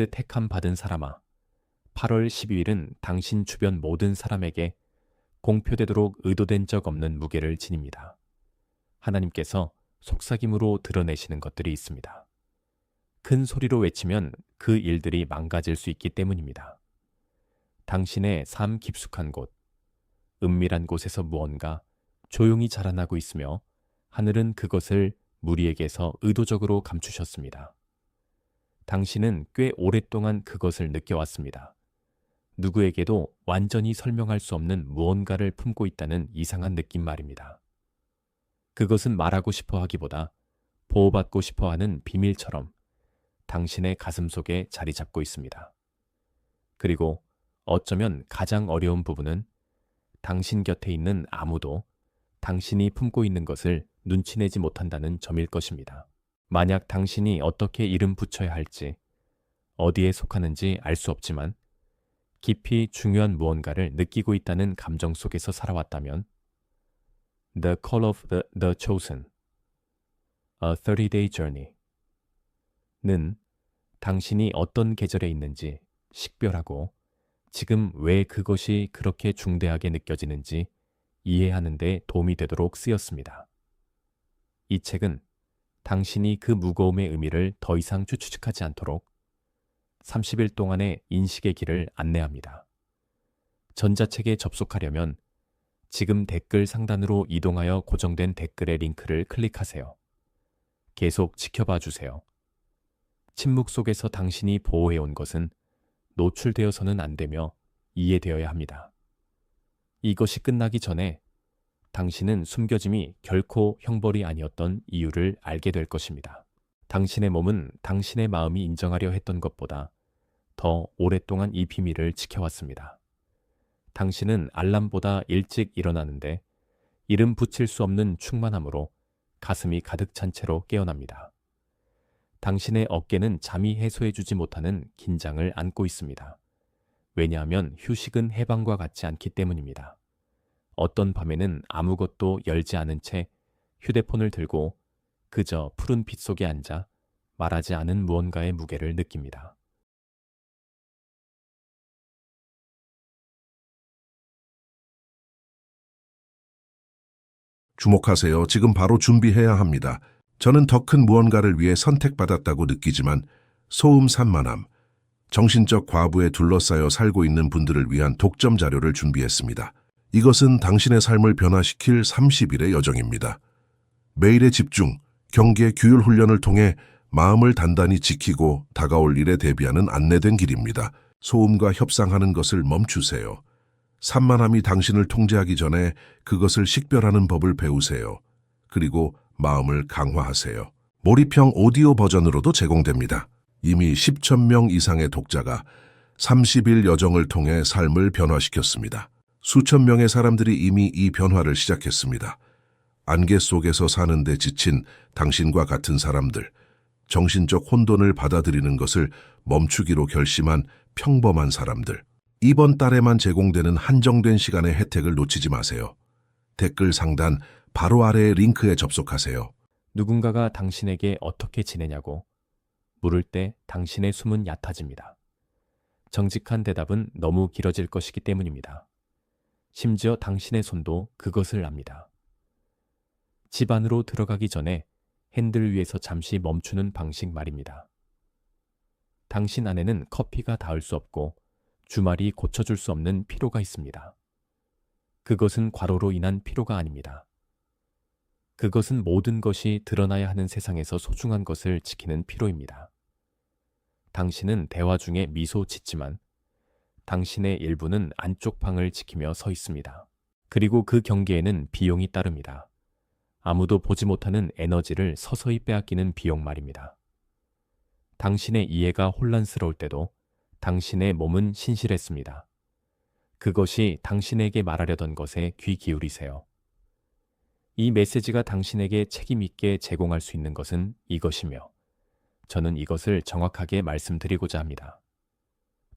택함 받은 사람아, 8월 12일은 당신 주변 모든 사람에게 공표되도록 의도된 적 없는 무게를 지닙니다. 하나님께서 속삭임으로 드러내시는 것들이 있습니다. 큰 소리로 외치면 그 일들이 망가질 수 있기 때문입니다. 당신의 삶 깊숙한 곳, 은밀한 곳에서 무언가 조용히 자라나고 있으며 하늘은 그것을 무리에게서 의도적으로 감추셨습니다. 당신은 꽤 오랫동안 그것을 느껴왔습니다. 누구에게도 완전히 설명할 수 없는 무언가를 품고 있다는 이상한 느낌 말입니다. 그것은 말하고 싶어 하기보다 보호받고 싶어 하는 비밀처럼 당신의 가슴 속에 자리 잡고 있습니다. 그리고 어쩌면 가장 어려운 부분은 당신 곁에 있는 아무도 당신이 품고 있는 것을 눈치내지 못한다는 점일 것입니다. 만약 당신이 어떻게 이름 붙여야 할지, 어디에 속하는지 알 수 없지만 깊이 중요한 무언가를 느끼고 있다는 감정 속에서 살아왔다면 The Call of the Chosen, A 30-Day Journey 는 당신이 어떤 계절에 있는지 식별하고 지금 왜 그것이 그렇게 중대하게 느껴지는지 이해하는 데 도움이 되도록 쓰였습니다. 이 책은 당신이 그 무거움의 의미를 더 이상 추측하지 않도록 30일 동안의 인식의 길을 안내합니다. 전자책에 접속하려면 지금 댓글 상단으로 이동하여 고정된 댓글의 링크를 클릭하세요. 계속 지켜봐 주세요. 침묵 속에서 당신이 보호해온 것은 노출되어서는 안 되며 이해되어야 합니다. 이것이 끝나기 전에 당신은 숨겨짐이 결코 형벌이 아니었던 이유를 알게 될 것입니다. 당신의 몸은 당신의 마음이 인정하려 했던 것보다 더 오랫동안 이 비밀을 지켜왔습니다. 당신은 알람보다 일찍 일어나는데 이름 붙일 수 없는 충만함으로 가슴이 가득 찬 채로 깨어납니다. 당신의 어깨는 잠이 해소해주지 못하는 긴장을 안고 있습니다. 왜냐하면 휴식은 해방과 같지 않기 때문입니다. 어떤 밤에는 아무것도 열지 않은 채 휴대폰을 들고 그저 푸른 빛 속에 앉아 말하지 않은 무언가의 무게를 느낍니다. 주목하세요. 지금 바로 준비해야 합니다. 저는 더 큰 무언가를 위해 선택받았다고 느끼지만 소음 산만함, 정신적 과부에 둘러싸여 살고 있는 분들을 위한 독점 자료를 준비했습니다. 이것은 당신의 삶을 변화시킬 30일의 여정입니다. 매일의 집중, 경계, 규율 훈련을 통해 마음을 단단히 지키고 다가올 일에 대비하는 안내된 길입니다. 소음과 협상하는 것을 멈추세요. 산만함이 당신을 통제하기 전에 그것을 식별하는 법을 배우세요. 그리고 마음을 강화하세요. 몰입형 오디오 버전으로도 제공됩니다. 이미 10,000명 이상의 독자가 30일 여정을 통해 삶을 변화시켰습니다. 수천 명의 사람들이 이미 이 변화를 시작했습니다. 안개 속에서 사는데 지친 당신과 같은 사람들, 정신적 혼돈을 받아들이는 것을 멈추기로 결심한 평범한 사람들. 이번 달에만 제공되는 한정된 시간의 혜택을 놓치지 마세요. 댓글 상단 바로 아래의 링크에 접속하세요. 누군가가 당신에게 어떻게 지내냐고 물을 때 당신의 숨은 얕아집니다. 정직한 대답은 너무 길어질 것이기 때문입니다. 심지어 당신의 손도 그것을 압니다. 집 안으로 들어가기 전에 핸들 위에서 잠시 멈추는 방식 말입니다. 당신 안에는 커피가 닿을 수 없고 주말이 고쳐줄 수 없는 피로가 있습니다. 그것은 과로로 인한 피로가 아닙니다. 그것은 모든 것이 드러나야 하는 세상에서 소중한 것을 지키는 피로입니다. 당신은 대화 중에 미소 짓지만 당신의 일부는 안쪽 방을 지키며 서 있습니다. 그리고 그 경계에는 비용이 따릅니다. 아무도 보지 못하는 에너지를 서서히 빼앗기는 비용 말입니다. 당신의 이해가 혼란스러울 때도 당신의 몸은 신실했습니다. 그것이 당신에게 말하려던 것에 귀 기울이세요. 이 메시지가 당신에게 책임있게 제공할 수 있는 것은 이것이며 저는 이것을 정확하게 말씀드리고자 합니다.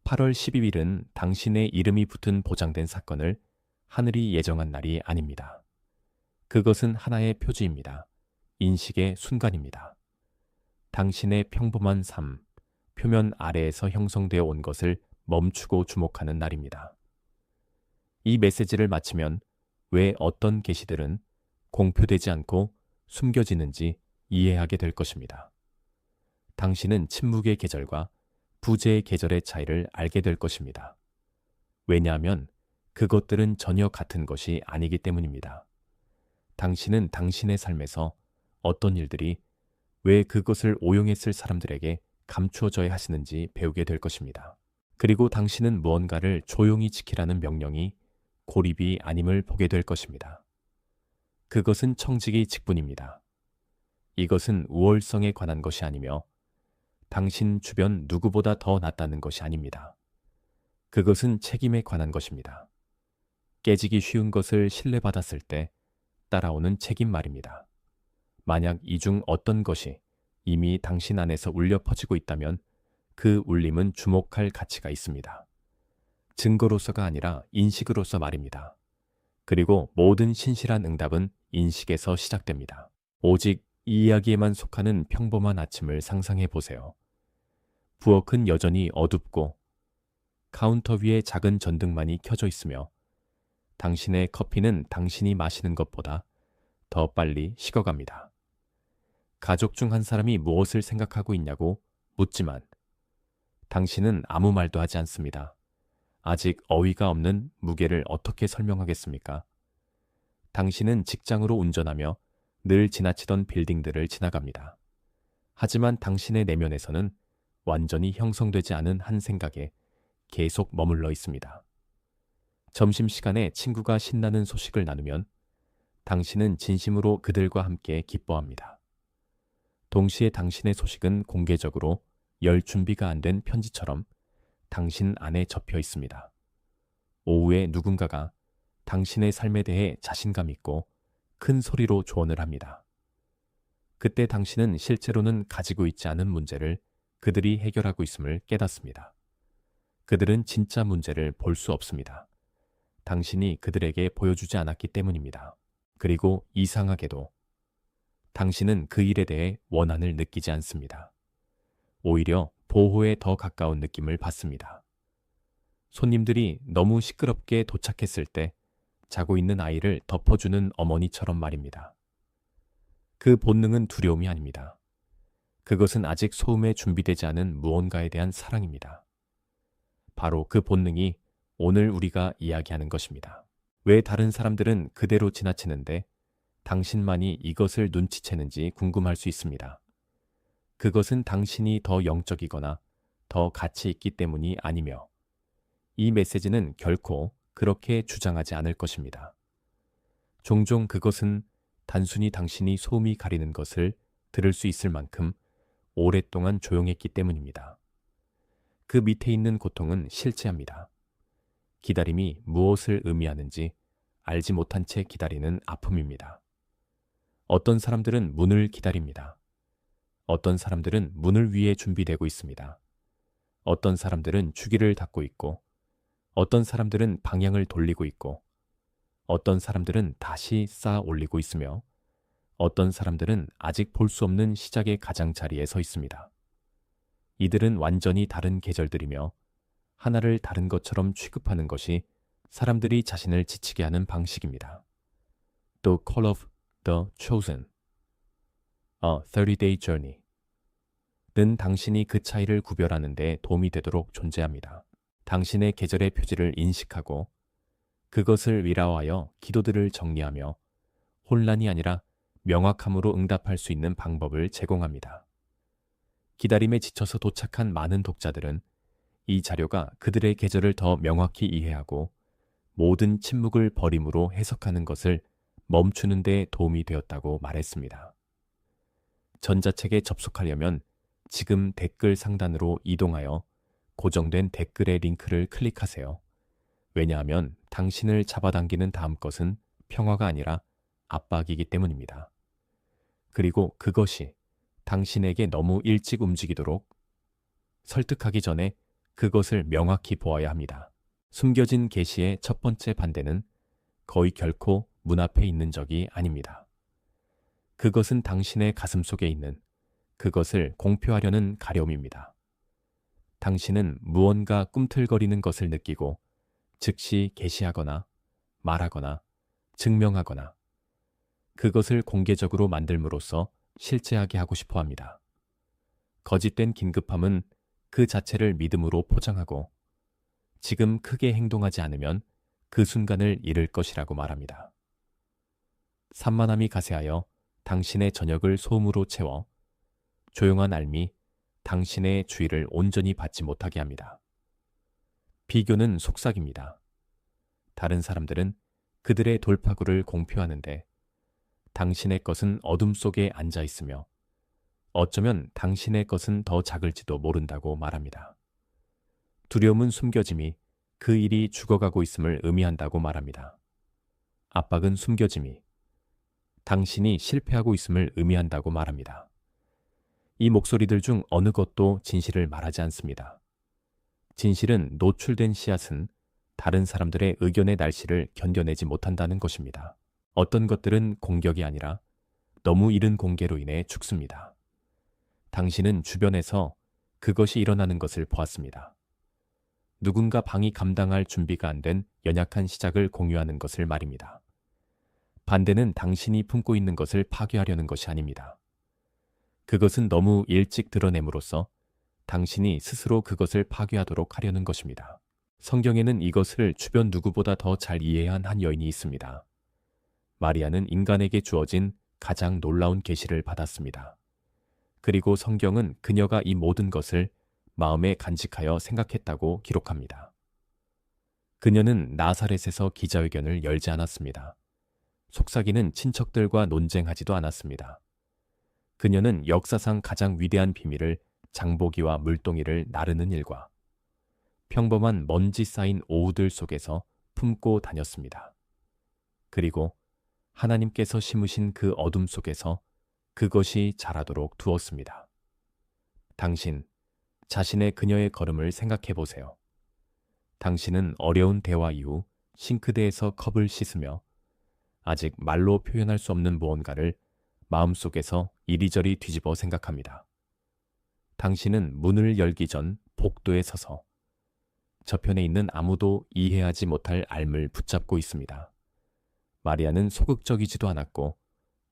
8월 12일은 당신의 이름이 붙은 보장된 사건을 하늘이 예정한 날이 아닙니다. 그것은 하나의 표지입니다. 인식의 순간입니다. 당신의 평범한 삶, 표면 아래에서 형성되어 온 것을 멈추고 주목하는 날입니다. 이 메시지를 마치면 왜 어떤 계시들은 공표되지 않고 숨겨지는지 이해하게 될 것입니다. 당신은 침묵의 계절과 부재의 계절의 차이를 알게 될 것입니다. 왜냐하면 그것들은 전혀 같은 것이 아니기 때문입니다. 당신은 당신의 삶에서 어떤 일들이 왜 그것을 오용했을 사람들에게 감추어져야 하시는지 배우게 될 것입니다. 그리고 당신은 무언가를 조용히 지키라는 명령이 고립이 아님을 보게 될 것입니다. 그것은 청지기 직분입니다. 이것은 우월성에 관한 것이 아니며 당신 주변 누구보다 더 낫다는 것이 아닙니다. 그것은 책임에 관한 것입니다. 깨지기 쉬운 것을 신뢰받았을 때 따라오는 책임 말입니다. 만약 이 중 어떤 것이 이미 당신 안에서 울려 퍼지고 있다면 그 울림은 주목할 가치가 있습니다. 증거로서가 아니라 인식으로서 말입니다. 그리고 모든 신실한 응답은 인식에서 시작됩니다. 오직 이 이야기에만 속하는 평범한 아침을 상상해 보세요. 부엌은 여전히 어둡고 카운터 위에 작은 전등만이 켜져 있으며 당신의 커피는 당신이 마시는 것보다 더 빨리 식어갑니다. 가족 중 한 사람이 무엇을 생각하고 있냐고 묻지만 당신은 아무 말도 하지 않습니다. 아직 어휘가 없는 무게를 어떻게 설명하겠습니까? 당신은 직장으로 운전하며 늘 지나치던 빌딩들을 지나갑니다. 하지만 당신의 내면에서는 완전히 형성되지 않은 한 생각에 계속 머물러 있습니다. 점심시간에 친구가 신나는 소식을 나누면 당신은 진심으로 그들과 함께 기뻐합니다. 동시에 당신의 소식은 공개적으로 열 준비가 안 된 편지처럼 당신 안에 접혀 있습니다. 오후에 누군가가 당신의 삶에 대해 자신감 있고 큰 소리로 조언을 합니다. 그때 당신은 실제로는 가지고 있지 않은 문제를 그들이 해결하고 있음을 깨닫습니다. 그들은 진짜 문제를 볼 수 없습니다. 당신이 그들에게 보여주지 않았기 때문입니다. 그리고 이상하게도 당신은 그 일에 대해 원한을 느끼지 않습니다. 오히려 보호에 더 가까운 느낌을 받습니다. 손님들이 너무 시끄럽게 도착했을 때 자고 있는 아이를 덮어주는 어머니처럼 말입니다. 그 본능은 두려움이 아닙니다. 그것은 아직 소음에 준비되지 않은 무언가에 대한 사랑입니다. 바로 그 본능이 오늘 우리가 이야기하는 것입니다. 왜 다른 사람들은 그대로 지나치는데 당신만이 이것을 눈치채는지 궁금할 수 있습니다. 그것은 당신이 더 영적이거나 더 가치 있기 때문이 아니며 이 메시지는 결코 그렇게 주장하지 않을 것입니다. 종종 그것은 단순히 당신이 소음이 가리는 것을 들을 수 있을 만큼 오랫동안 조용했기 때문입니다. 그 밑에 있는 고통은 실제합니다. 기다림이 무엇을 의미하는지 알지 못한 채 기다리는 아픔입니다. 어떤 사람들은 문을 기다립니다. 어떤 사람들은 문을 위해 준비되고 있습니다. 어떤 사람들은 주기를 닫고 있고, 어떤 사람들은 방향을 돌리고 있고, 어떤 사람들은 다시 쌓아 올리고 있으며, 어떤 사람들은 아직 볼 수 없는 시작의 가장자리에 서 있습니다. 이들은 완전히 다른 계절들이며 하나를 다른 것처럼 취급하는 것이 사람들이 자신을 지치게 하는 방식입니다. The Call of the Chosen, A 30-Day Journey 는 당신이 그 차이를 구별하는 데 도움이 되도록 존재합니다. 당신의 계절의 표지를 인식하고 그것을 위로하여 기도들을 정리하며 혼란이 아니라 명확함으로 응답할 수 있는 방법을 제공합니다. 기다림에 지쳐서 도착한 많은 독자들은 이 자료가 그들의 계절을 더 명확히 이해하고 모든 침묵을 버림으로 해석하는 것을 멈추는 데 도움이 되었다고 말했습니다. 전자책에 접속하려면 지금 댓글 상단으로 이동하여 고정된 댓글의 링크를 클릭하세요. 왜냐하면 당신을 잡아당기는 다음 것은 평화가 아니라 압박이기 때문입니다. 그리고 그것이 당신에게 너무 일찍 움직이도록 설득하기 전에 그것을 명확히 보아야 합니다. 숨겨진 계시의 첫 번째 반대는 거의 결코 문 앞에 있는 적이 아닙니다. 그것은 당신의 가슴 속에 있는 그것을 공표하려는 가려움입니다. 당신은 무언가 꿈틀거리는 것을 느끼고 즉시 게시하거나 말하거나 증명하거나 그것을 공개적으로 만들므로써 실제하게 하고 싶어 합니다. 거짓된 긴급함은 그 자체를 믿음으로 포장하고 지금 크게 행동하지 않으면 그 순간을 잃을 것이라고 말합니다. 산만함이 가세하여 당신의 저녁을 소음으로 채워 조용한 알미 당신의 주의를 온전히 받지 못하게 합니다. 비교는 속삭입니다. 다른 사람들은 그들의 돌파구를 공표하는데 당신의 것은 어둠 속에 앉아 있으며 어쩌면 당신의 것은 더 작을지도 모른다고 말합니다. 두려움은 숨겨짐이 그 일이 죽어가고 있음을 의미한다고 말합니다. 압박은 숨겨짐이 당신이 실패하고 있음을 의미한다고 말합니다. 이 목소리들 중 어느 것도 진실을 말하지 않습니다. 진실은 노출된 씨앗은 다른 사람들의 의견의 날씨를 견뎌내지 못한다는 것입니다. 어떤 것들은 공격이 아니라 너무 이른 공개로 인해 죽습니다. 당신은 주변에서 그것이 일어나는 것을 보았습니다. 누군가 방이 감당할 준비가 안 된 연약한 시작을 공유하는 것을 말입니다. 반대는 당신이 품고 있는 것을 파괴하려는 것이 아닙니다. 그것은 너무 일찍 드러냄으로써 당신이 스스로 그것을 파괴하도록 하려는 것입니다. 성경에는 이것을 주변 누구보다 더 잘 이해한 한 여인이 있습니다. 마리아는 인간에게 주어진 가장 놀라운 계시를 받았습니다. 그리고 성경은 그녀가 이 모든 것을 마음에 간직하여 생각했다고 기록합니다. 그녀는 나사렛에서 기자회견을 열지 않았습니다. 속삭이는 친척들과 논쟁하지도 않았습니다. 그녀는 역사상 가장 위대한 비밀을 장보기와 물동이를 나르는 일과 평범한 먼지 쌓인 오후들 속에서 품고 다녔습니다. 그리고 하나님께서 심으신 그 어둠 속에서 그것이 자라도록 두었습니다. 당신, 자신의 그녀의 걸음을 생각해 보세요. 당신은 어려운 대화 이후 싱크대에서 컵을 씻으며 아직 말로 표현할 수 없는 무언가를 마음속에서 이리저리 뒤집어 생각합니다. 당신은 문을 열기 전 복도에 서서 저편에 있는 아무도 이해하지 못할 알을 붙잡고 있습니다. 마리아는 소극적이지도 않았고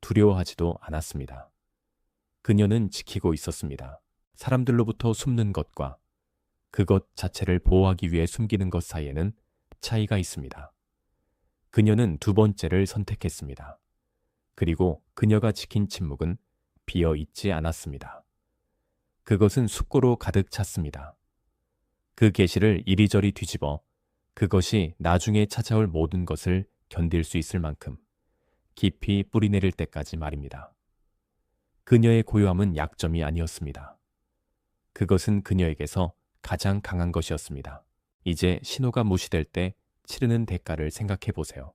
두려워하지도 않았습니다. 그녀는 지키고 있었습니다. 사람들로부터 숨는 것과 그것 자체를 보호하기 위해 숨기는 것 사이에는 차이가 있습니다. 그녀는 두 번째를 선택했습니다. 그리고 그녀가 지킨 침묵은 비어 있지 않았습니다. 그것은 숙고로 가득 찼습니다. 그 계시를 이리저리 뒤집어 그것이 나중에 찾아올 모든 것을 견딜 수 있을 만큼 깊이 뿌리내릴 때까지 말입니다. 그녀의 고요함은 약점이 아니었습니다. 그것은 그녀에게서 가장 강한 것이었습니다. 이제 신호가 무시될 때 치르는 대가를 생각해 보세요.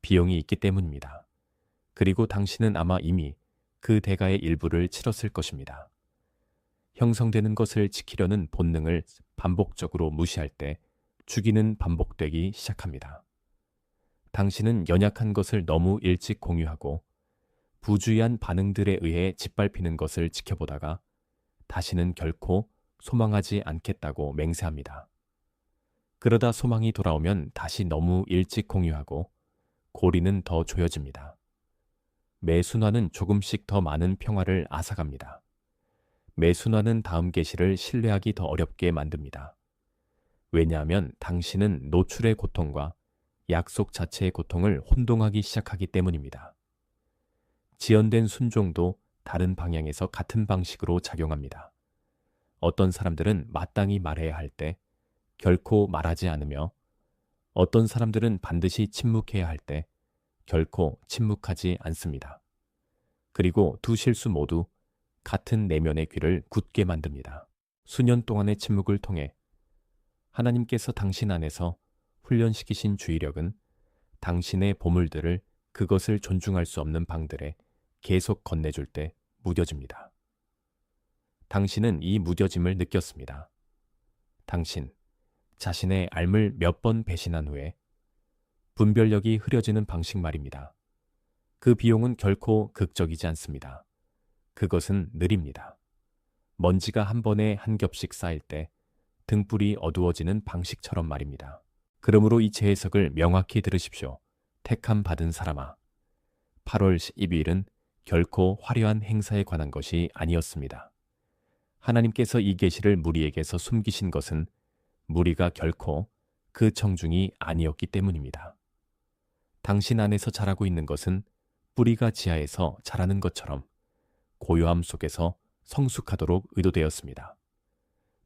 비용이 있기 때문입니다. 그리고 당신은 아마 이미 그 대가의 일부를 치렀을 것입니다. 형성되는 것을 지키려는 본능을 반복적으로 무시할 때 죽이는 반복되기 시작합니다. 당신은 연약한 것을 너무 일찍 공유하고 부주의한 반응들에 의해 짓밟히는 것을 지켜보다가 다시는 결코 소망하지 않겠다고 맹세합니다. 그러다 소망이 돌아오면 다시 너무 일찍 공유하고 고리는 더 조여집니다. 매 순환은 조금씩 더 많은 평화를 앗아갑니다. 매 순환은 다음 계시를 신뢰하기 더 어렵게 만듭니다. 왜냐하면 당신은 노출의 고통과 약속 자체의 고통을 혼동하기 시작하기 때문입니다. 지연된 순종도 다른 방향에서 같은 방식으로 작용합니다. 어떤 사람들은 마땅히 말해야 할 때 결코 말하지 않으며 어떤 사람들은 반드시 침묵해야 할 때 결코 침묵하지 않습니다. 그리고 두 실수 모두 같은 내면의 귀를 굳게 만듭니다. 수년 동안의 침묵을 통해 하나님께서 당신 안에서 훈련시키신 주의력은 당신의 보물들을 그것을 존중할 수 없는 방들에 계속 건네줄 때 무뎌집니다. 당신은 이 무뎌짐을 느꼈습니다. 당신, 자신의 알 몇 번 배신한 후에 분별력이 흐려지는 방식 말입니다. 그 비용은 결코 극적이지 않습니다. 그것은 느립니다. 먼지가 한 번에 한 겹씩 쌓일 때 등불이 어두워지는 방식처럼 말입니다. 그러므로 이 재해석을 명확히 들으십시오. 택함 받은 사람아. 8월 12일은 결코 화려한 행사에 관한 것이 아니었습니다. 하나님께서 이 계시를 무리에게서 숨기신 것은 무리가 결코 그 청중이 아니었기 때문입니다. 당신 안에서 자라고 있는 것은 뿌리가 지하에서 자라는 것처럼 고요함 속에서 성숙하도록 의도되었습니다.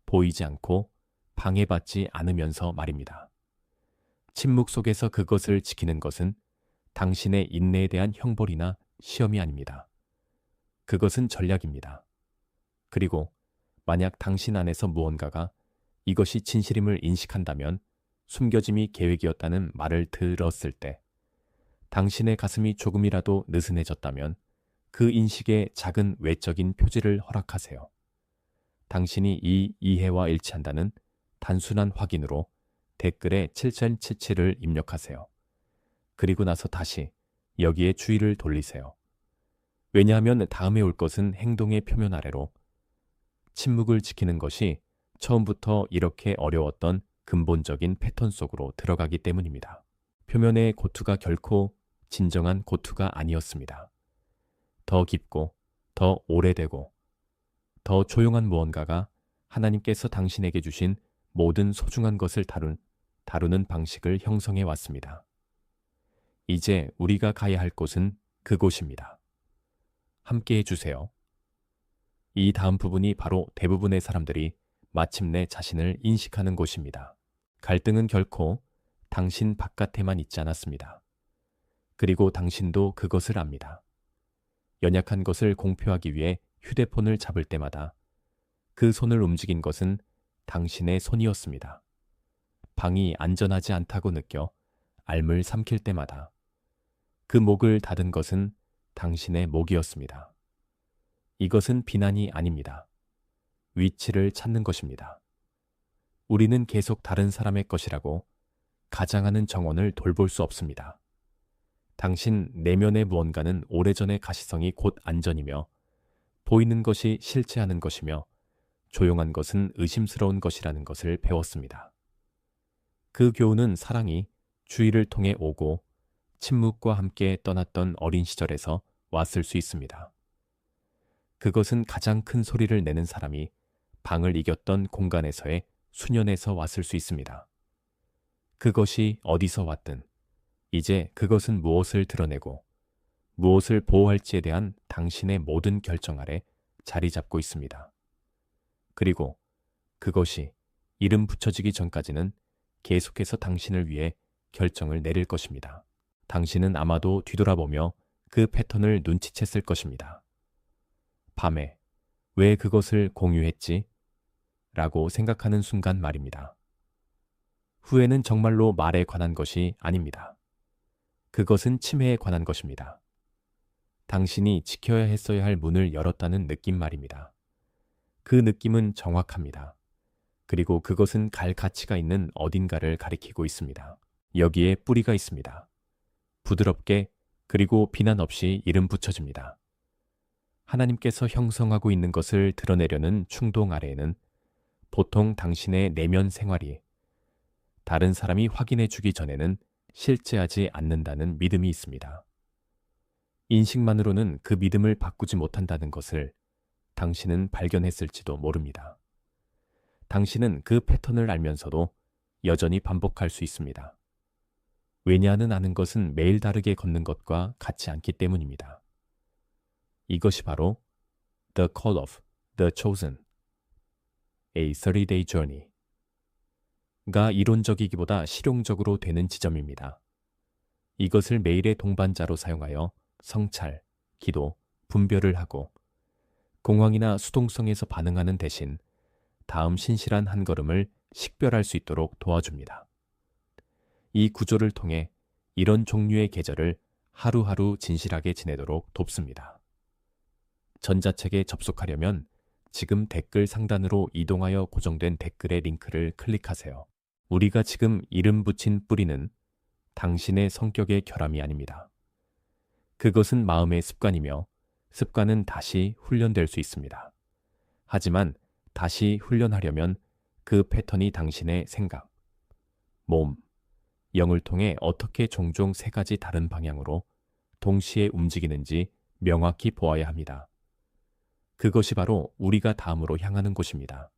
보이지 않고 방해받지 않으면서 말입니다. 침묵 속에서 그것을 지키는 것은 당신의 인내에 대한 형벌이나 시험이 아닙니다. 그것은 전략입니다. 그리고 만약 당신 안에서 무언가가 이것이 진실임을 인식한다면 숨겨짐이 계획이었다는 말을 들었을 때 당신의 가슴이 조금이라도 느슨해졌다면 그 인식에 작은 외적인 표지를 허락하세요. 당신이 이 이해와 일치한다는 단순한 확인으로 댓글에 7777을 입력하세요. 그리고 나서 다시 여기에 주의를 돌리세요. 왜냐하면 다음에 올 것은 행동의 표면 아래로 침묵을 지키는 것이 처음부터 이렇게 어려웠던 근본적인 패턴 속으로 들어가기 때문입니다. 표면의 고투가 결코 진정한 고투가 아니었습니다. 더 깊고 더 오래되고 더 조용한 무언가가 하나님께서 당신에게 주신 모든 소중한 것을 다루는 방식을 형성해 왔습니다. 이제 우리가 가야 할 곳은 그곳입니다. 함께 해주세요. 이 다음 부분이 바로 대부분의 사람들이 마침내 자신을 인식하는 곳입니다. 갈등은 결코 당신 바깥에만 있지 않았습니다. 그리고 당신도 그것을 압니다. 연약한 것을 공표하기 위해 휴대폰을 잡을 때마다 그 손을 움직인 것은 당신의 손이었습니다. 방이 안전하지 않다고 느껴 알을 삼킬 때마다 그 목을 닫은 것은 당신의 목이었습니다. 이것은 비난이 아닙니다. 위치를 찾는 것입니다. 우리는 계속 다른 사람의 것이라고 가장하는 정원을 돌볼 수 없습니다. 당신 내면의 무언가는 오래전의 가시성이 곧 안전이며 보이는 것이 실체하는 것이며 조용한 것은 의심스러운 것이라는 것을 배웠습니다. 그 교훈은 사랑이 주의를 통해 오고 침묵과 함께 떠났던 어린 시절에서 왔을 수 있습니다. 그것은 가장 큰 소리를 내는 사람이 방을 이겼던 공간에서의 수년에서 왔을 수 있습니다. 그것이 어디서 왔든 이제 그것은 무엇을 드러내고 무엇을 보호할지에 대한 당신의 모든 결정 아래 자리 잡고 있습니다. 그리고 그것이 이름 붙여지기 전까지는 계속해서 당신을 위해 결정을 내릴 것입니다. 당신은 아마도 뒤돌아보며 그 패턴을 눈치챘을 것입니다. 밤에 왜 그것을 공유했지? 라고 생각하는 순간 말입니다. 후회는 정말로 말에 관한 것이 아닙니다. 그것은 침해에 관한 것입니다. 당신이 지켜야 했어야 할 문을 열었다는 느낌 말입니다. 그 느낌은 정확합니다. 그리고 그것은 갈 가치가 있는 어딘가를 가리키고 있습니다. 여기에 뿌리가 있습니다. 부드럽게 그리고 비난 없이 이름 붙여집니다. 하나님께서 형성하고 있는 것을 드러내려는 충동 아래에는 보통 당신의 내면 생활이 다른 사람이 확인해 주기 전에는 실제하지 않는다는 믿음이 있습니다. 인식만으로는 그 믿음을 바꾸지 못한다는 것을 당신은 발견했을지도 모릅니다. 당신은 그 패턴을 알면서도 여전히 반복할 수 있습니다. 왜냐하는 아는 것은 매일 다르게 걷는 것과 같지 않기 때문입니다. 이것이 바로 The Call of the Chosen, A 30-day Journey가 이론적이기보다 실용적으로 되는 지점입니다. 이것을 매일의 동반자로 사용하여 성찰, 기도, 분별을 하고 공황이나 수동성에서 반응하는 대신 다음 신실한 한 걸음을 식별할 수 있도록 도와줍니다. 이 구조를 통해 이런 종류의 계절을 하루하루 진실하게 지내도록 돕습니다. 전자책에 접속하려면 지금 댓글 상단으로 이동하여 고정된 댓글의 링크를 클릭하세요. 우리가 지금 이름 붙인 뿌리는 당신의 성격의 결함이 아닙니다. 그것은 마음의 습관이며 습관은 다시 훈련될 수 있습니다. 하지만 다시 훈련하려면 그 패턴이 당신의 생각, 몸, 영을 통해 어떻게 종종 세 가지 다른 방향으로 동시에 움직이는지 명확히 보아야 합니다. 그것이 바로 우리가 다음으로 향하는 곳입니다.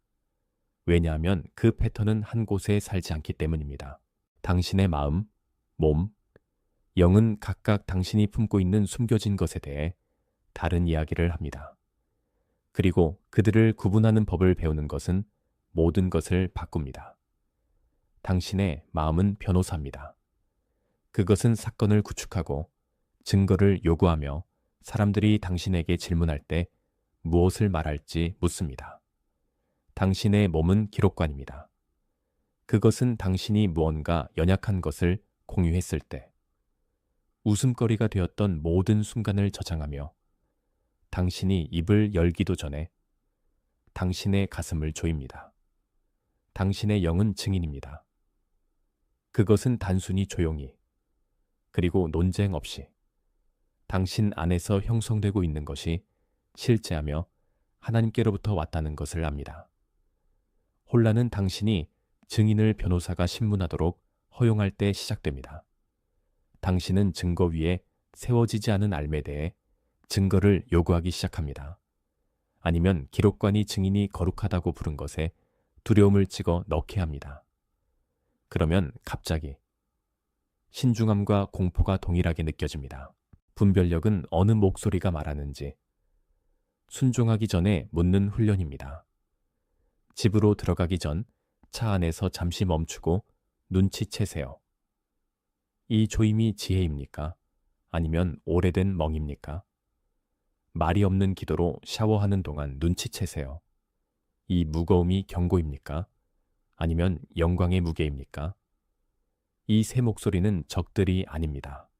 왜냐하면 그 패턴은 한 곳에 살지 않기 때문입니다. 당신의 마음, 몸, 영은 각각 당신이 품고 있는 숨겨진 것에 대해 다른 이야기를 합니다. 그리고 그들을 구분하는 법을 배우는 것은 모든 것을 바꿉니다. 당신의 마음은 변호사입니다. 그것은 사건을 구축하고 증거를 요구하며 사람들이 당신에게 질문할 때 무엇을 말할지 묻습니다. 당신의 몸은 기록관입니다. 그것은 당신이 무언가 연약한 것을 공유했을 때 웃음거리가 되었던 모든 순간을 저장하며 당신이 입을 열기도 전에 당신의 가슴을 조입니다. 당신의 영은 증인입니다. 그것은 단순히 조용히 그리고 논쟁 없이 당신 안에서 형성되고 있는 것이 실제하며 하나님께로부터 왔다는 것을 압니다. 혼란은 당신이 증인을 변호사가 신문하도록 허용할 때 시작됩니다. 당신은 증거 위에 세워지지 않은 알에 대해 증거를 요구하기 시작합니다. 아니면 기록관이 증인이 거룩하다고 부른 것에 두려움을 찍어 넣게 합니다. 그러면 갑자기 신중함과 공포가 동일하게 느껴집니다. 분별력은 어느 목소리가 말하는지 순종하기 전에 묻는 훈련입니다. 집으로 들어가기 전 차 안에서 잠시 멈추고 눈치채세요. 이 조임이 지혜입니까? 아니면 오래된 멍입니까? 말이 없는 기도로 샤워하는 동안 눈치채세요. 이 무거움이 경고입니까? 아니면 영광의 무게입니까? 이 세 목소리는 적들이 아닙니다.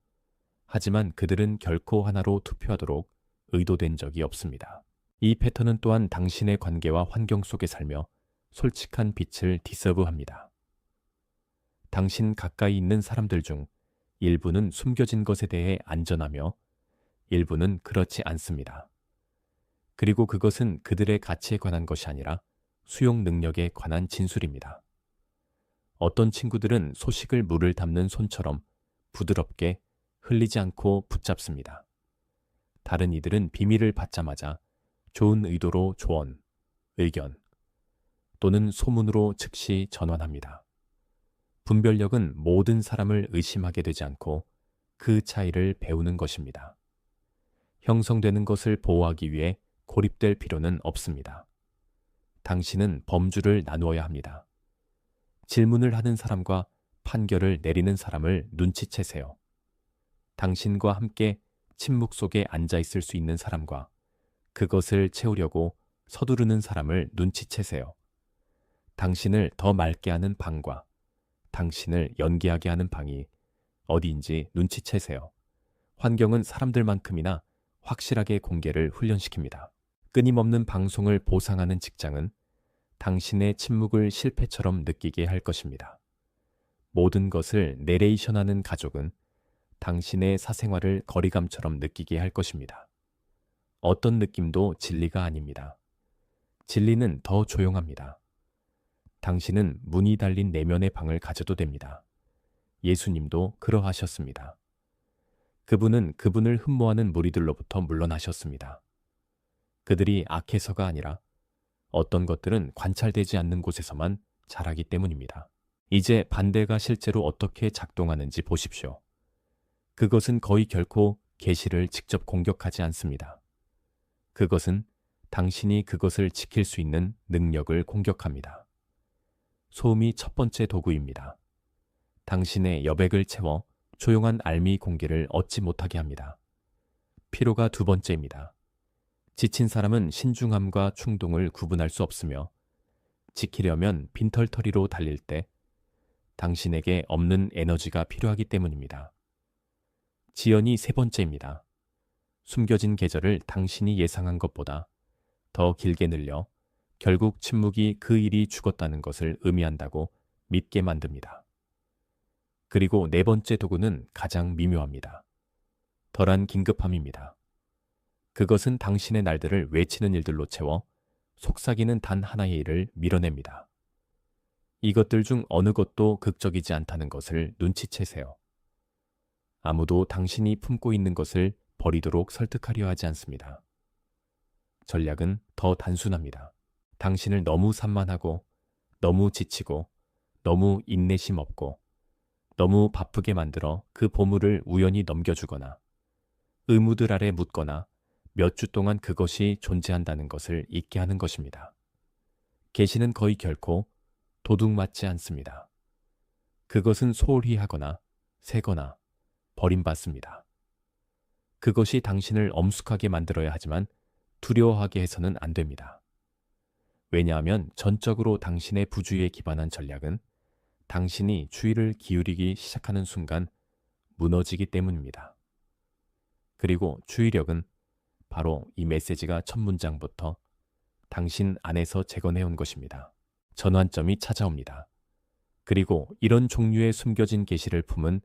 하지만 그들은 결코 하나로 투표하도록 의도된 적이 없습니다. 이 패턴은 또한 당신의 관계와 환경 속에 살며 솔직한 빛을 디서브합니다. 당신 가까이 있는 사람들 중 일부는 숨겨진 것에 대해 안전하며 일부는 그렇지 않습니다. 그리고 그것은 그들의 가치에 관한 것이 아니라 수용 능력에 관한 진술입니다. 어떤 친구들은 소식을 물을 담는 손처럼 부드럽게 흘리지 않고 붙잡습니다. 다른 이들은 비밀을 받자마자 좋은 의도로 조언, 의견 또는 소문으로 즉시 전환합니다. 분별력은 모든 사람을 의심하게 되지 않고 그 차이를 배우는 것입니다. 형성되는 것을 보호하기 위해 고립될 필요는 없습니다. 당신은 범주를 나누어야 합니다. 질문을 하는 사람과 판결을 내리는 사람을 눈치채세요. 당신과 함께 침묵 속에 앉아 있을 수 있는 사람과 그것을 채우려고 서두르는 사람을 눈치채세요. 당신을 더 맑게 하는 방과 당신을 연기하게 하는 방이 어디인지 눈치채세요. 환경은 사람들만큼이나 확실하게 공개를 훈련시킵니다. 끊임없는 방송을 보상하는 직장은 당신의 침묵을 실패처럼 느끼게 할 것입니다. 모든 것을 내레이션하는 가족은 당신의 사생활을 거리감처럼 느끼게 할 것입니다. 어떤 느낌도 진리가 아닙니다. 진리는 더 조용합니다. 당신은 문이 달린 내면의 방을 가져도 됩니다. 예수님도 그러하셨습니다. 그분은 그분을 흠모하는 무리들로부터 물러나셨습니다. 그들이 악해서가 아니라 어떤 것들은 관찰되지 않는 곳에서만 자라기 때문입니다. 이제 반대가 실제로 어떻게 작동하는지 보십시오. 그것은 거의 결코 계시를 직접 공격하지 않습니다. 그것은 당신이 그것을 지킬 수 있는 능력을 공격합니다. 소음이 첫 번째 도구입니다. 당신의 여백을 채워 조용한 알미 공개를 얻지 못하게 합니다. 피로가 두 번째입니다. 지친 사람은 신중함과 충동을 구분할 수 없으며 지키려면 빈털터리로 달릴 때 당신에게 없는 에너지가 필요하기 때문입니다. 지연이 세 번째입니다. 숨겨진 계절을 당신이 예상한 것보다 더 길게 늘려 결국 침묵이 그 일이 죽었다는 것을 의미한다고 믿게 만듭니다. 그리고 네 번째 도구는 가장 미묘합니다. 덜한 긴급함입니다. 그것은 당신의 날들을 외치는 일들로 채워 속삭이는 단 하나의 일을 밀어냅니다. 이것들 중 어느 것도 극적이지 않다는 것을 눈치채세요. 아무도 당신이 품고 있는 것을 버리도록 설득하려 하지 않습니다. 전략은 더 단순합니다. 당신을 너무 산만하고, 너무 지치고, 너무 인내심 없고, 너무 바쁘게 만들어 그 보물을 우연히 넘겨주거나, 의무들 아래 묻거나 몇 주 동안 그것이 존재한다는 것을 잊게 하는 것입니다. 계시는 거의 결코 도둑맞지 않습니다. 그것은 소홀히 하거나 새거나 버림받습니다. 그것이 당신을 엄숙하게 만들어야 하지만 두려워하게 해서는 안 됩니다. 왜냐하면 전적으로 당신의 부주의에 기반한 전략은 당신이 주의를 기울이기 시작하는 순간 무너지기 때문입니다. 그리고 주의력은 바로 이 메시지가 첫 문장부터 당신 안에서 재건해온 것입니다. 전환점이 찾아옵니다. 그리고 이런 종류의 숨겨진 계시를 품은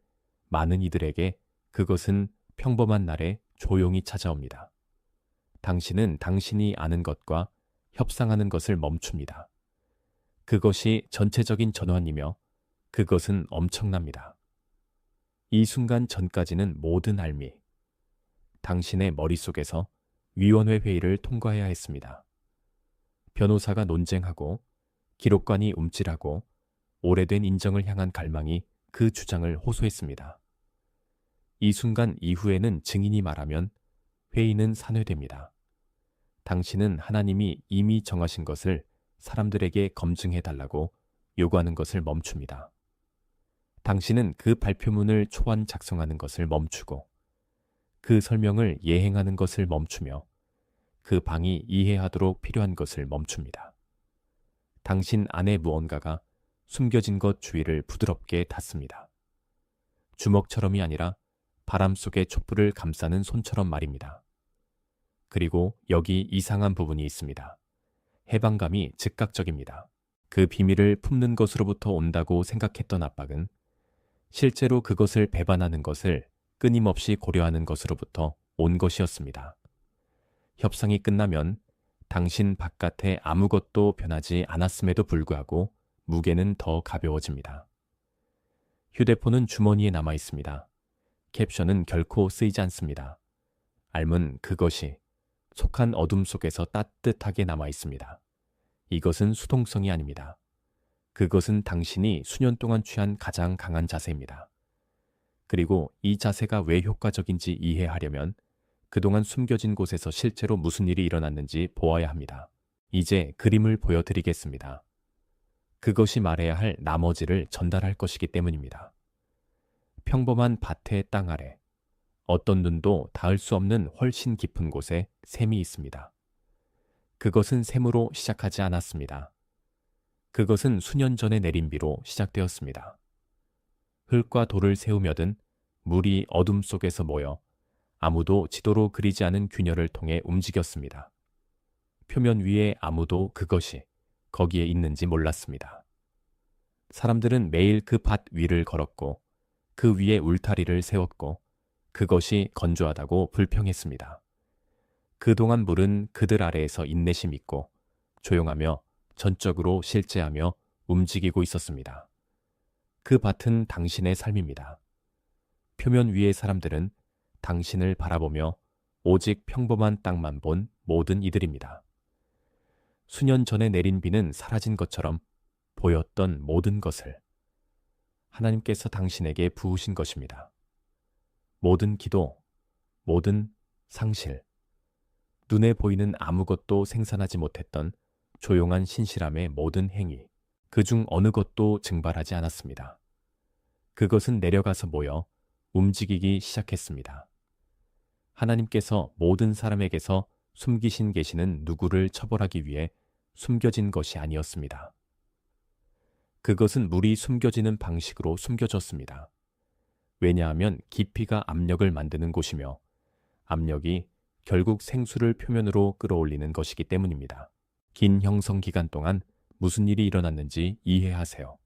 많은 이들에게 그것은 평범한 날에 조용히 찾아옵니다. 당신은 당신이 아는 것과 협상하는 것을 멈춥니다. 그것이 전체적인 전환이며 그것은 엄청납니다. 이 순간 전까지는 모든 알미, 당신의 머릿속에서 위원회 회의를 통과해야 했습니다. 변호사가 논쟁하고 기록관이 움찔하고 오래된 인정을 향한 갈망이 그 주장을 호소했습니다. 이 순간 이후에는 증인이 말하면 회의는 산회됩니다. 당신은 하나님이 이미 정하신 것을 사람들에게 검증해 달라고 요구하는 것을 멈춥니다. 당신은 그 발표문을 초안 작성하는 것을 멈추고 그 설명을 예행하는 것을 멈추며 그 방이 이해하도록 필요한 것을 멈춥니다. 당신 안에 무언가가 숨겨진 것 주위를 부드럽게 닫습니다. 주먹처럼이 아니라 바람 속의 촛불을 감싸는 손처럼 말입니다. 그리고 여기 이상한 부분이 있습니다. 해방감이 즉각적입니다. 그 비밀을 품는 것으로부터 온다고 생각했던 압박은 실제로 그것을 배반하는 것을 끊임없이 고려하는 것으로부터 온 것이었습니다. 협상이 끝나면 당신 바깥에 아무것도 변하지 않았음에도 불구하고 무게는 더 가벼워집니다. 휴대폰은 주머니에 남아 있습니다. 캡션은 결코 쓰이지 않습니다. 알문 그것이 속한 어둠 속에서 따뜻하게 남아 있습니다. 이것은 수동성이 아닙니다. 그것은 당신이 수년 동안 취한 가장 강한 자세입니다. 그리고 이 자세가 왜 효과적인지 이해하려면 그동안 숨겨진 곳에서 실제로 무슨 일이 일어났는지 보아야 합니다. 이제 그림을 보여드리겠습니다. 그것이 말해야 할 나머지를 전달할 것이기 때문입니다. 평범한 밭의 땅 아래 어떤 눈도 닿을 수 없는 훨씬 깊은 곳에 샘이 있습니다. 그것은 샘으로 시작하지 않았습니다. 그것은 수년 전에 내린 비로 시작되었습니다. 흙과 돌을 세우며든 물이 어둠 속에서 모여 아무도 지도로 그리지 않은 균열을 통해 움직였습니다. 표면 위에 아무도 그것이 거기에 있는지 몰랐습니다. 사람들은 매일 그 밭 위를 걸었고 그 위에 울타리를 세웠고 그것이 건조하다고 불평했습니다. 그동안 물은 그들 아래에서 인내심 있고 조용하며 전적으로 실제하며 움직이고 있었습니다. 그 밭은 당신의 삶입니다. 표면 위의 사람들은 당신을 바라보며 오직 평범한 땅만 본 모든 이들입니다. 수년 전에 내린 비는 사라진 것처럼 보였던 모든 것을 하나님께서 당신에게 부으신 것입니다. 모든 기도, 모든 상실, 눈에 보이는 아무것도 생산하지 못했던 조용한 신실함의 모든 행위, 그중 어느 것도 증발하지 않았습니다. 그것은 내려가서 모여 움직이기 시작했습니다. 하나님께서 모든 사람에게서 숨기신 계시는 누구를 처벌하기 위해 숨겨진 것이 아니었습니다. 그것은 물이 숨겨지는 방식으로 숨겨졌습니다. 왜냐하면 깊이가 압력을 만드는 곳이며 압력이 결국 생수를 표면으로 끌어올리는 것이기 때문입니다. 긴 형성 기간 동안 무슨 일이 일어났는지 이해하세요.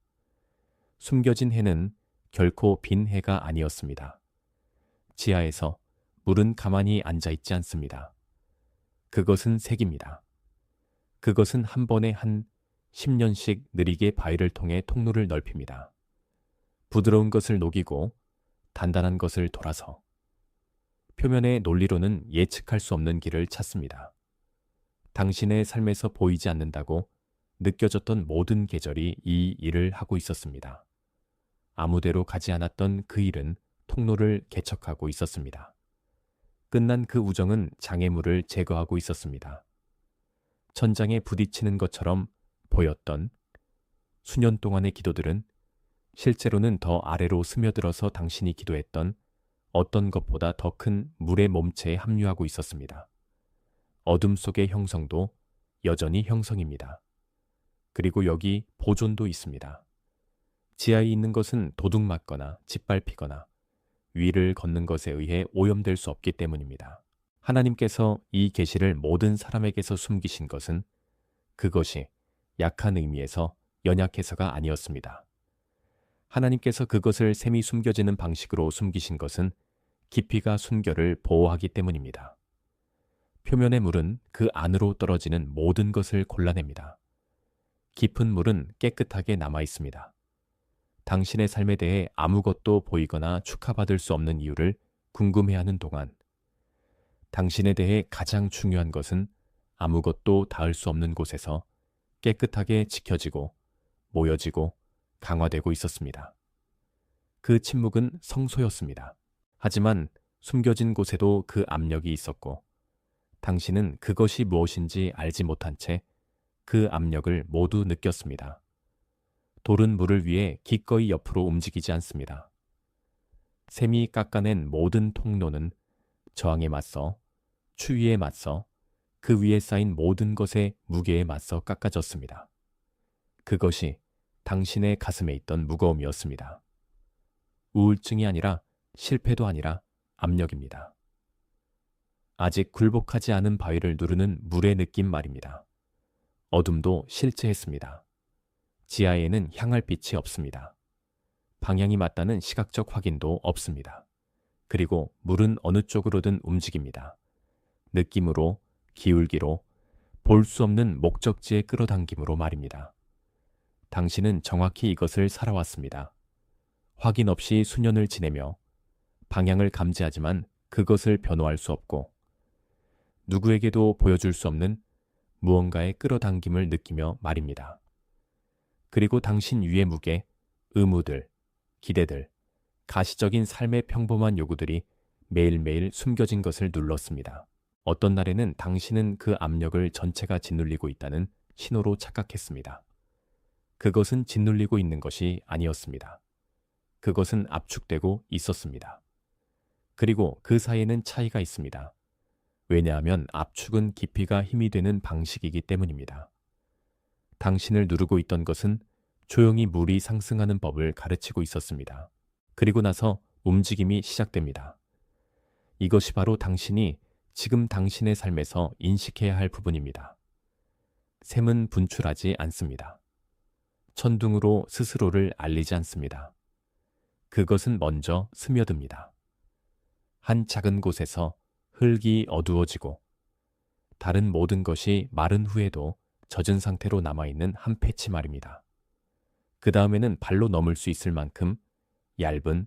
숨겨진 해는 결코 빈 해가 아니었습니다. 지하에서 물은 가만히 앉아있지 않습니다. 그것은 색입니다. 그것은 한 번에 한 10년씩 느리게 바위를 통해 통로를 넓힙니다. 부드러운 것을 녹이고 단단한 것을 돌아서 표면의 논리로는 예측할 수 없는 길을 찾습니다. 당신의 삶에서 보이지 않는다고 느껴졌던 모든 계절이 이 일을 하고 있었습니다. 아무데로 가지 않았던 그 일은 통로를 개척하고 있었습니다. 끝난 그 우정은 장애물을 제거하고 있었습니다. 천장에 부딪히는 것처럼 보였던 수년 동안의 기도들은 실제로는 더 아래로 스며들어서 당신이 기도했던 어떤 것보다 더 큰 물의 몸체에 합류하고 있었습니다. 어둠 속의 형성도 여전히 형성입니다. 그리고 여기 보존도 있습니다. 지하에 있는 것은 도둑 맞거나 짓밟히거나 위를 걷는 것에 의해 오염될 수 없기 때문입니다. 하나님께서 이 계시를 모든 사람에게서 숨기신 것은 그것이 약한 의미에서 연약해서가 아니었습니다. 하나님께서 그것을 샘이 숨겨지는 방식으로 숨기신 것은 깊이가 순결을 보호하기 때문입니다. 표면의 물은 그 안으로 떨어지는 모든 것을 골라냅니다. 깊은 물은 깨끗하게 남아 있습니다. 당신의 삶에 대해 아무것도 보이거나 축하받을 수 없는 이유를 궁금해하는 동안 당신에 대해 가장 중요한 것은 아무것도 닿을 수 없는 곳에서 깨끗하게 지켜지고 모여지고 강화되고 있었습니다. 그 침묵은 성소였습니다. 하지만 숨겨진 곳에도 그 압력이 있었고 당신은 그것이 무엇인지 알지 못한 채 그 압력을 모두 느꼈습니다. 돌은 물을 위해 기꺼이 옆으로 움직이지 않습니다. 샘이 깎아낸 모든 통로는 저항에 맞서, 추위에 맞서, 그 위에 쌓인 모든 것의 무게에 맞서 깎아졌습니다. 그것이 당신의 가슴에 있던 무거움이었습니다. 우울증이 아니라 실패도 아니라 압력입니다. 아직 굴복하지 않은 바위를 누르는 물의 느낌 말입니다. 어둠도 실제했습니다. 지하에는 향할 빛이 없습니다. 방향이 맞다는 시각적 확인도 없습니다. 그리고 물은 어느 쪽으로든 움직입니다. 느낌으로, 기울기로, 볼 수 없는 목적지에 끌어당김으로 말입니다. 당신은 정확히 이것을 살아왔습니다. 확인 없이 수년을 지내며 방향을 감지하지만 그것을 변호할 수 없고 누구에게도 보여줄 수 없는 무언가의 끌어당김을 느끼며 말입니다. 그리고 당신 위의 무게, 의무들, 기대들, 가시적인 삶의 평범한 요구들이 매일매일 숨겨진 것을 눌렀습니다. 어떤 날에는 당신은 그 압력을 전체가 짓눌리고 있다는 신호로 착각했습니다. 그것은 짓눌리고 있는 것이 아니었습니다. 그것은 압축되고 있었습니다. 그리고 그 사이에는 차이가 있습니다. 왜냐하면 압축은 깊이가 힘이 되는 방식이기 때문입니다. 당신을 누르고 있던 것은 조용히 물이 상승하는 법을 가르치고 있었습니다. 그리고 나서 움직임이 시작됩니다. 이것이 바로 당신이 지금 당신의 삶에서 인식해야 할 부분입니다. 샘은 분출하지 않습니다. 천둥으로 스스로를 알리지 않습니다. 그것은 먼저 스며듭니다. 한 작은 곳에서 흙이 어두워지고 다른 모든 것이 마른 후에도 젖은 상태로 남아있는 한 패치 말입니다. 그 다음에는 발로 넘을 수 있을 만큼 얇은,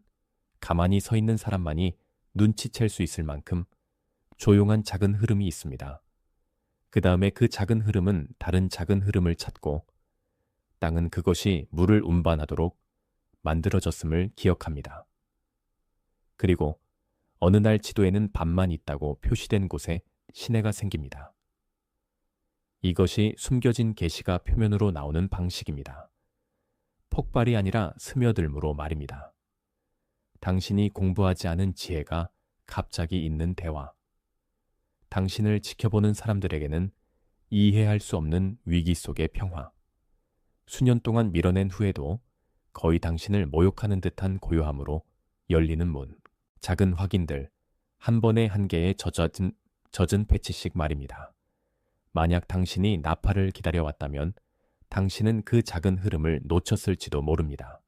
가만히 서 있는 사람만이 눈치챌 수 있을 만큼 조용한 작은 흐름이 있습니다. 그 다음에 그 작은 흐름은 다른 작은 흐름을 찾고 땅은 그것이 물을 운반하도록 만들어졌음을 기억합니다. 그리고 어느 날 지도에는 밤만 있다고 표시된 곳에 시내가 생깁니다. 이것이 숨겨진 계시가 표면으로 나오는 방식입니다. 폭발이 아니라 스며들므로 말입니다. 당신이 공부하지 않은 지혜가 갑자기 있는 대화. 당신을 지켜보는 사람들에게는 이해할 수 없는 위기 속의 평화. 수년 동안 밀어낸 후에도 거의 당신을 모욕하는 듯한 고요함으로 열리는 문. 작은 확인들, 한 번에 한 개의 젖은 패치씩 말입니다. 만약 당신이 나팔을 기다려왔다면 당신은 그 작은 흐름을 놓쳤을지도 모릅니다.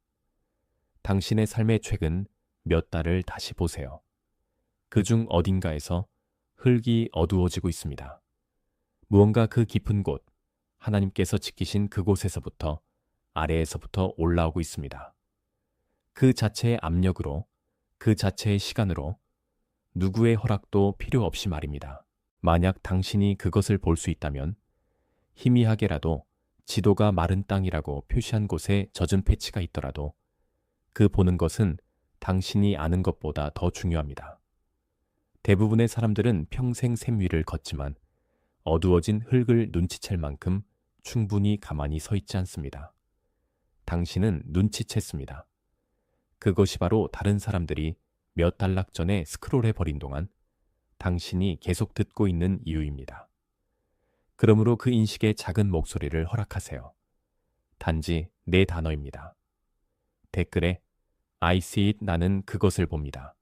당신의 삶의 최근 몇 달을 다시 보세요. 그중 어딘가에서 흙이 어두워지고 있습니다. 무언가 그 깊은 곳, 하나님께서 지키신 그곳에서부터 아래에서부터 올라오고 있습니다. 그 자체의 압력으로, 그 자체의 시간으로 누구의 허락도 필요 없이 말입니다. 만약 당신이 그것을 볼 수 있다면 희미하게라도 지도가 마른 땅이라고 표시한 곳에 젖은 패치가 있더라도 그 보는 것은 당신이 아는 것보다 더 중요합니다. 대부분의 사람들은 평생 샘 위를 걷지만 어두워진 흙을 눈치챌 만큼 충분히 가만히 서 있지 않습니다. 당신은 눈치챘습니다. 그것이 바로 다른 사람들이 몇 단락 전에 스크롤해버린 동안 당신이 계속 듣고 있는 이유입니다. 그러므로 그 인식에 작은 목소리를 허락하세요. 단지 4단어입니다. 댓글에 I see it, 나는 그것을 봅니다.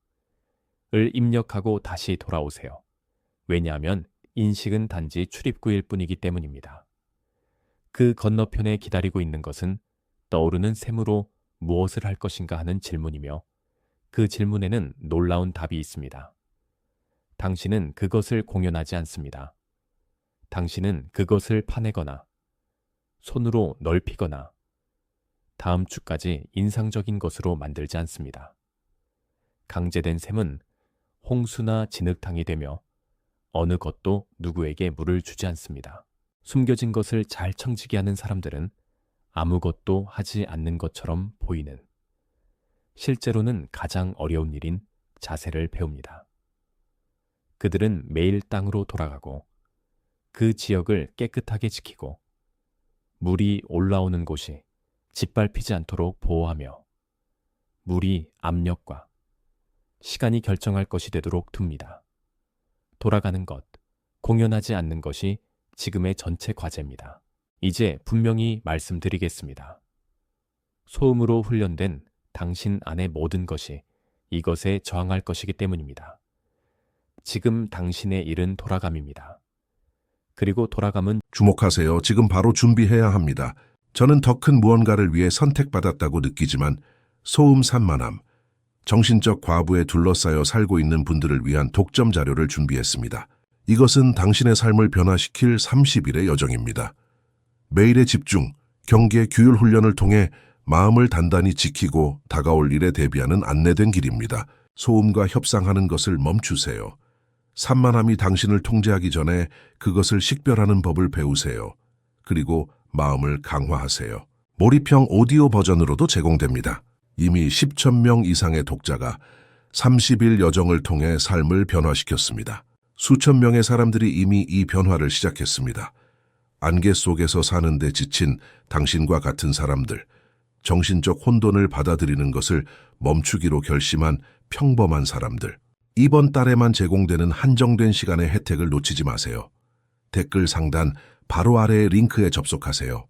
을 입력하고 다시 돌아오세요. 왜냐하면 인식은 단지 출입구일 뿐이기 때문입니다. 그 건너편에 기다리고 있는 것은 떠오르는 샘으로 무엇을 할 것인가 하는 질문이며 그 질문에는 놀라운 답이 있습니다. 당신은 그것을 공연하지 않습니다. 당신은 그것을 파내거나 손으로 넓히거나 다음 주까지 인상적인 것으로 만들지 않습니다. 강제된 샘은 홍수나 진흙탕이 되며 어느 것도 누구에게 물을 주지 않습니다. 숨겨진 것을 잘 청지기 하는 사람들은 아무것도 하지 않는 것처럼 보이는, 실제로는 가장 어려운 일인 자세를 배웁니다. 그들은 매일 땅으로 돌아가고 그 지역을 깨끗하게 지키고 물이 올라오는 곳이 짓밟히지 않도록 보호하며 물이 압력과 시간이 결정할 것이 되도록 둡니다. 돌아가는 것, 공연하지 않는 것이 지금의 전체 과제입니다. 이제 분명히 말씀드리겠습니다. 소음으로 훈련된 당신 안의 모든 것이 이것에 저항할 것이기 때문입니다. 지금 당신의 일은 돌아감입니다. 그리고 돌아감은 주목하세요. 지금 바로 준비해야 합니다. 저는 더 큰 무언가를 위해 선택받았다고 느끼지만 소음 산만함, 정신적 과부에 둘러싸여 살고 있는 분들을 위한 독점 자료를 준비했습니다. 이것은 당신의 삶을 변화시킬 30일의 여정입니다. 매일의 집중, 경계, 규율 훈련을 통해 마음을 단단히 지키고 다가올 일에 대비하는 안내된 길입니다. 소음과 협상하는 것을 멈추세요. 산만함이 당신을 통제하기 전에 그것을 식별하는 법을 배우세요. 그리고 마음을 강화하세요. 몰입형 오디오 버전으로도 제공됩니다. 이미 10천 명 이상의 독자가 30일 여정을 통해 삶을 변화시켰습니다. 수천 명의 사람들이 이미 이 변화를 시작했습니다. 안개 속에서 사는데 지친 당신과 같은 사람들, 정신적 혼돈을 받아들이는 것을 멈추기로 결심한 평범한 사람들. 이번 달에만 제공되는 한정된 시간의 혜택을 놓치지 마세요. 댓글 상단 바로 아래의 링크에 접속하세요.